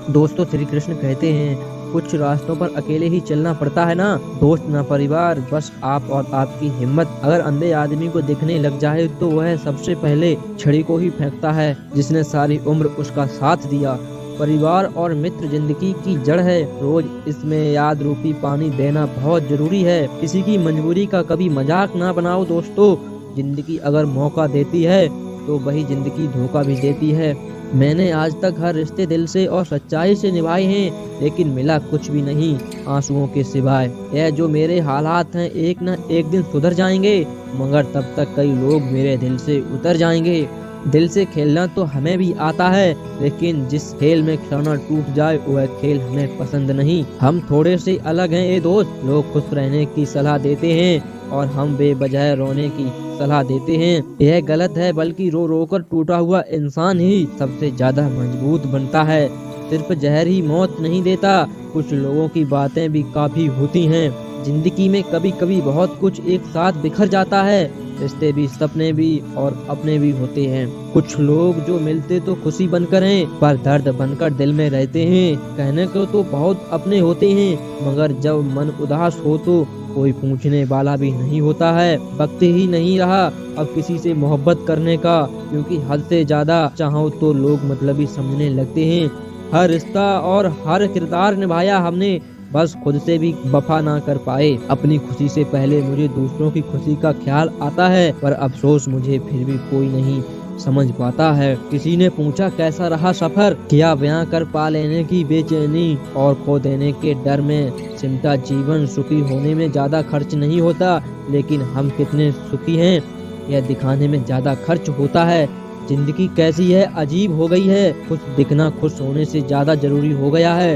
दोस्तों, श्री कृष्ण कहते हैं कुछ रास्तों पर अकेले ही चलना पड़ता है ना। दोस्त ना परिवार, बस आप और आपकी हिम्मत। अगर अंधे आदमी को दिखने लग जाए तो वह सबसे पहले छड़ी को ही फेंकता है जिसने सारी उम्र उसका साथ दिया। परिवार और मित्र जिंदगी की जड़ है। रोज इसमें याद रूपी पानी देना बहुत जरूरी है। किसी की मजबूरी का कभी मजाक ना बनाओ दोस्तों। जिंदगी अगर मौका देती है तो वही जिंदगी धोखा भी देती है। मैंने आज तक हर रिश्ते दिल से और सच्चाई से निभाए हैं, लेकिन मिला कुछ भी नहीं आंसुओं के सिवाय। यह जो मेरे हालात हैं एक न एक दिन सुधर जाएंगे, मगर तब तक कई लोग मेरे दिल से उतर जाएंगे। दिल से खेलना तो हमें भी आता है, लेकिन जिस खेल में खिलौना टूट जाए वह खेल हमें पसंद नहीं। हम थोड़े से अलग हैं ये दोस्त। लोग खुश रहने की सलाह देते हैं और हम बेवजह रोने की सलाह देते हैं। यह गलत है, बल्कि रो रो कर टूटा हुआ इंसान ही सबसे ज्यादा मजबूत बनता है। सिर्फ जहर ही मौत नहीं देता, कुछ लोगों की बातें भी काफी होती हैं। जिंदगी में कभी कभी बहुत कुछ एक साथ बिखर जाता है। रिश्ते भी, सपने भी और अपने भी होते हैं। कुछ लोग जो मिलते तो खुशी बनकर हैं, पर दर्द बनकर दिल में रहते हैं। कहने को तो बहुत अपने होते हैं, मगर जब मन उदास हो तो कोई पूछने वाला भी नहीं होता है। वक्त ही नहीं रहा अब किसी से मोहब्बत करने का, क्योंकि हद से ज्यादा चाहो तो लोग मतलबी समझने लगते हैं। हर रिश्ता और हर किरदार निभाया हमने, बस खुद से भी वफा ना कर पाए। अपनी खुशी से पहले मुझे दूसरों की खुशी का ख्याल आता है, पर अफसोस मुझे फिर भी कोई नहीं समझ पाता है। किसी ने पूछा कैसा रहा सफर, क्या बयां कर पा लेने की बेचैनी और खो देने के डर में सिमटा जीवन। सुखी होने में ज्यादा खर्च नहीं होता, लेकिन हम कितने सुखी हैं यह दिखाने में ज्यादा खर्च होता है। जिंदगी कैसी है, अजीब हो गई है। खुश दिखना खुश होने से ज्यादा जरूरी हो गया है।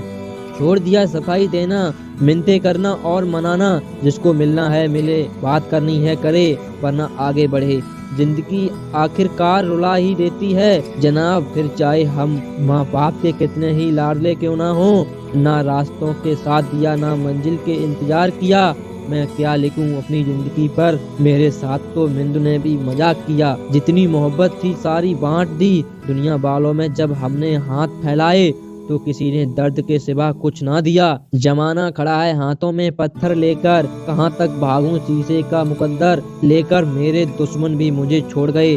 छोड़ दिया सफाई देना, मिन्नतें करना और मनाना। जिसको मिलना है मिले, बात करनी है करे, वरना आगे बढ़े। जिंदगी आखिरकार रुला ही देती है जनाब, फिर चाहे हम माँ बाप के कितने ही लाडले क्यों ना हो। ना रास्तों के साथ दिया, ना मंजिल के इंतजार किया। मैं क्या लिखूं अपनी जिंदगी पर, मेरे साथ तो मिंदु ने भी मजाक किया। जितनी मोहब्बत थी सारी बांट दी दुनिया वालों में। जब हमने हाथ फैलाए तो किसी ने दर्द के सिवा कुछ ना दिया। जमाना खड़ा है हाथों में पत्थर लेकर, कहां तक भागूं शीशे का मुकद्दर लेकर। मेरे दुश्मन भी मुझे छोड़ गए,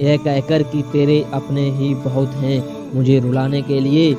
यह कहकर कि तेरे अपने ही बहुत हैं मुझे रुलाने के लिए।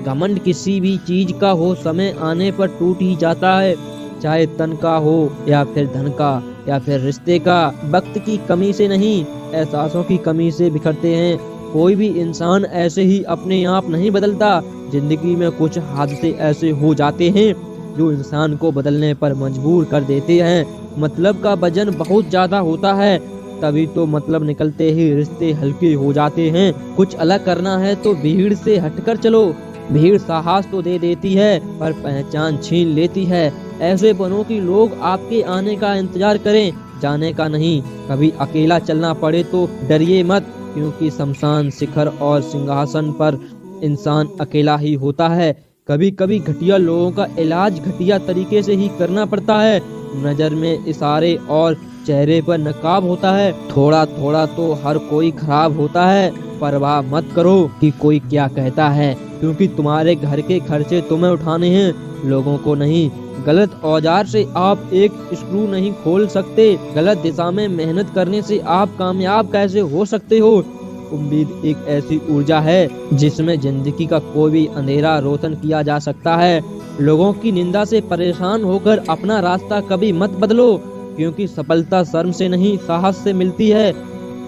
घमंड किसी भी चीज का हो, समय आने पर टूट ही जाता है। चाहे तन का हो या फिर धन का या फिर रिश्ते का। वक्त की कमी से नहीं, एहसासों की कमी से बिखरते हैं। कोई भी इंसान ऐसे ही अपने आप नहीं बदलता। जिंदगी में कुछ हादसे ऐसे हो जाते हैं जो इंसान को बदलने पर मजबूर कर देते हैं। मतलब का वजन बहुत ज्यादा होता है, तभी तो मतलब निकलते ही रिश्ते हल्के हो जाते हैं। कुछ अलग करना है तो भीड़ से हटकर चलो। भीड़ साहस तो दे देती है, पर पहचान छीन लेती है। ऐसे बनो कि लोग आपके आने का इंतजार करें, जाने का नहीं। कभी अकेला चलना पड़े तो डरिए मत, क्योंकि शमशान शिखर और सिंहासन पर इंसान अकेला ही होता है। कभी कभी घटिया लोगों का इलाज घटिया तरीके से ही करना पड़ता है। नजर में इशारे और चेहरे पर नकाब होता है। थोड़ा थोड़ा तो हर कोई खराब होता है। परवाह मत करो कि कोई क्या कहता है, क्योंकि तुम्हारे घर के खर्चे तुम्हें उठाने हैं, लोगों को नहीं। गलत औजार से आप एक स्क्रू नहीं खोल सकते। गलत दिशा में मेहनत करने से आप कामयाब कैसे हो सकते हो। उम्मीद एक ऐसी ऊर्जा है जिसमें जिंदगी का कोई भी अंधेरा रोशन किया जा सकता है। लोगों की निंदा से परेशान होकर अपना रास्ता कभी मत बदलो, क्योंकि सफलता शर्म से नहीं साहस से मिलती है।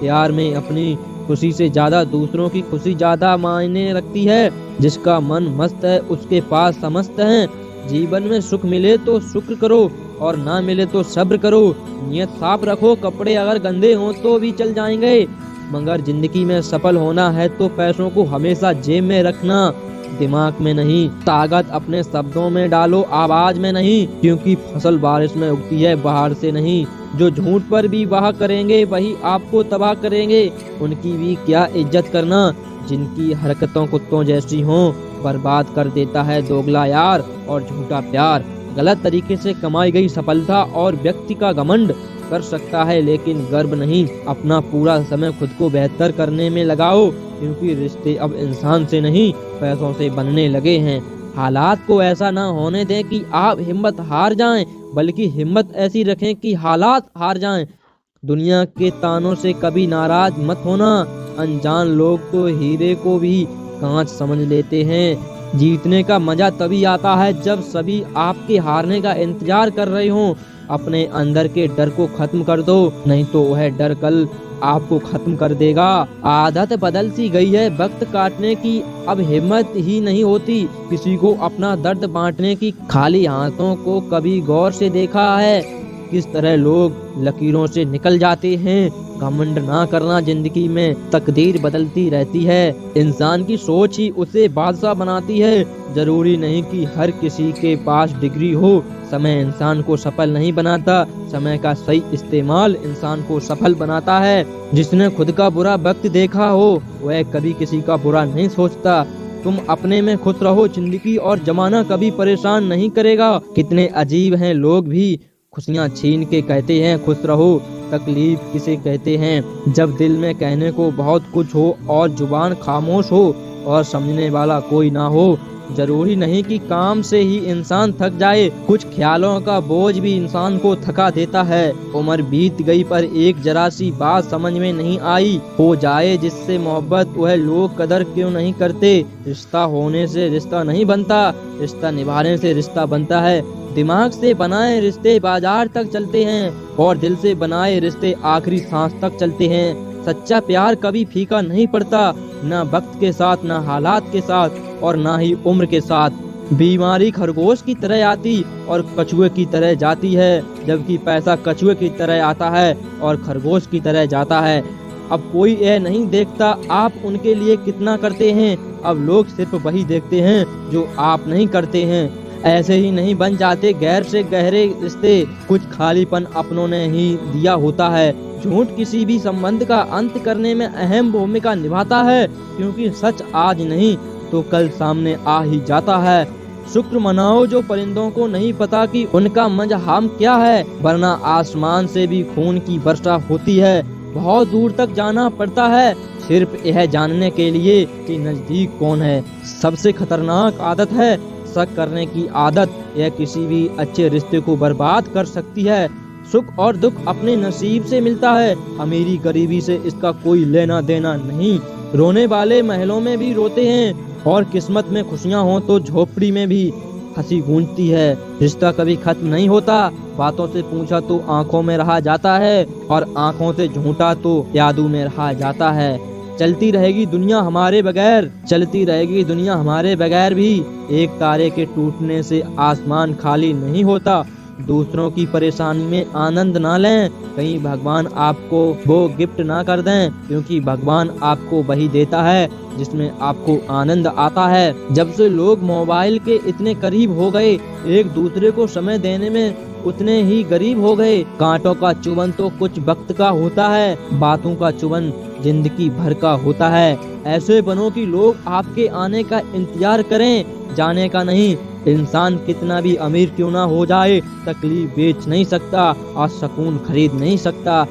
प्यार में अपनी खुशी से ज्यादा दूसरों की खुशी ज्यादा मायने रखती है। जिसका मन मस्त है उसके पास समस्त है। जीवन में सुख मिले तो शुक्र करो और ना मिले तो सब्र करो। नियत साफ रखो, कपड़े अगर गंदे हों तो भी चल जाएंगे, मगर जिंदगी में सफल होना है तो पैसों को हमेशा जेब में रखना, दिमाग में नहीं। ताकत अपने शब्दों में डालो, आवाज में नहीं, क्योंकि फसल बारिश में उगती है, बाहर से नहीं। जो झूठ पर भी वाह करेंगे वही आपको तबाह करेंगे। उनकी भी क्या इज्जत करना जिनकी हरकतों कुत्तों जैसी हों। बर्बाद कर देता है दोगला यार और झूठा प्यार। गलत तरीके से कमाई गई सफलता और व्यक्ति का घमंड कर सकता है, लेकिन गर्व नहीं। अपना पूरा समय खुद को बेहतर करने में लगाओ, क्योंकि रिश्ते अब इंसान से नहीं पैसों से बनने लगे हैं। हालात को ऐसा ना होने दें कि आप हिम्मत हार जाएं, बल्कि हिम्मत ऐसी रखें कि हालात हार जाएं। दुनिया के तानों से कभी नाराज मत होना। अनजान लोग तो हीरे को भी कांच समझ लेते हैं। जीतने का मजा तभी आता है जब सभी आपके हारने का इंतजार कर रहे हों। अपने अंदर के डर को खत्म कर दो, नहीं तो वह डर कल आपको खत्म कर देगा। आदत बदल सी गई है वक्त काटने की, अब हिम्मत ही नहीं होती किसी को अपना दर्द बांटने की। खाली हाथों को कभी गौर से देखा है किस तरह लोग लकीरों से निकल जाते हैं। घमंड ना करना, जिंदगी में तकदीर बदलती रहती है। इंसान की सोच ही उसे बादशाह बनाती है। जरूरी नहीं कि हर किसी के पास डिग्री हो। समय इंसान को सफल नहीं बनाता, समय का सही इस्तेमाल इंसान को सफल बनाता है। जिसने खुद का बुरा वक्त देखा हो वह कभी किसी का बुरा नहीं सोचता। तुम अपने में खुश रहो, जिंदगी और जमाना कभी परेशान नहीं करेगा। कितने अजीब हैं लोग भी, खुशियाँ छीन के कहते हैं खुश रहो। तकलीफ किसे कहते हैं जब दिल में कहने को बहुत कुछ हो और जुबान खामोश हो और समझने वाला कोई ना हो। जरूरी नहीं कि काम से ही इंसान थक जाए, कुछ ख्यालों का बोझ भी इंसान को थका देता है। उम्र बीत गई पर एक जरा सी बात समझ में नहीं आई, हो जाए जिससे मोहब्बत वह लोग कदर क्यों नहीं करते। रिश्ता होने से रिश्ता नहीं बनता, रिश्ता निभाने से रिश्ता बनता है। दिमाग से बनाए रिश्ते बाजार तक चलते हैं और दिल से बनाए रिश्ते आखिरी सांस तक चलते हैं। सच्चा प्यार कभी फीका नहीं पड़ता, ना वक्त के साथ, ना हालात के साथ और ना ही उम्र के साथ। बीमारी खरगोश की तरह आती और कछुए की तरह जाती है, जबकि पैसा कछुए की तरह आता है और खरगोश की तरह जाता है। अब कोई यह नहीं देखता आप उनके लिए कितना करते हैं, अब लोग सिर्फ वही देखते हैं जो आप नहीं करते हैं। ऐसे ही नहीं बन जाते गैर से गहरे रिश्ते, कुछ खालीपन अपनों ने ही दिया होता है। झूठ किसी भी संबंध का अंत करने में अहम भूमिका निभाता है, क्योंकि सच आज नहीं तो कल सामने आ ही जाता है। शुक्र मनाओ जो परिंदों को नहीं पता कि उनका मजहम क्या है, वरना आसमान से भी खून की वर्षा होती है। बहुत दूर तक जाना पड़ता है सिर्फ यह जानने के लिए कि नजदीक कौन है। सबसे खतरनाक आदत है शक करने की आदत, यह किसी भी अच्छे रिश्ते को बर्बाद कर सकती है। सुख और दुख अपने नसीब से मिलता है, अमीरी गरीबी से इसका कोई लेना देना नहीं। रोने वाले महलों में भी रोते हैं और किस्मत में खुशियां हों तो झोपड़ी में भी हंसी गूंजती है। रिश्ता कभी खत्म नहीं होता, बातों से पूछा तो आंखों में रहा जाता है और आंखों से झूठा तो यादों में रहा जाता है। चलती रहेगी दुनिया हमारे बगैर, चलती रहेगी दुनिया हमारे बगैर भी। एक तारे के टूटने से आसमान खाली नहीं होता। दूसरों की परेशानी में आनंद ना लें, कहीं भगवान आपको वो गिफ्ट ना कर दें, क्योंकि भगवान आपको वही देता है जिसमें आपको आनंद आता है। जब से लोग मोबाइल के इतने करीब हो गए, एक दूसरे को समय देने में उतने ही गरीब हो गए। कांटों का चुभन तो कुछ वक्त का होता है, बातों का चुभन जिंदगी भर का होता है। ऐसे बनो कि लोग आपके आने का इंतजार करें, जाने का नहीं। इंसान कितना भी अमीर क्यों ना हो जाए, तकलीफ बेच नहीं सकता और सुकून खरीद नहीं सकता।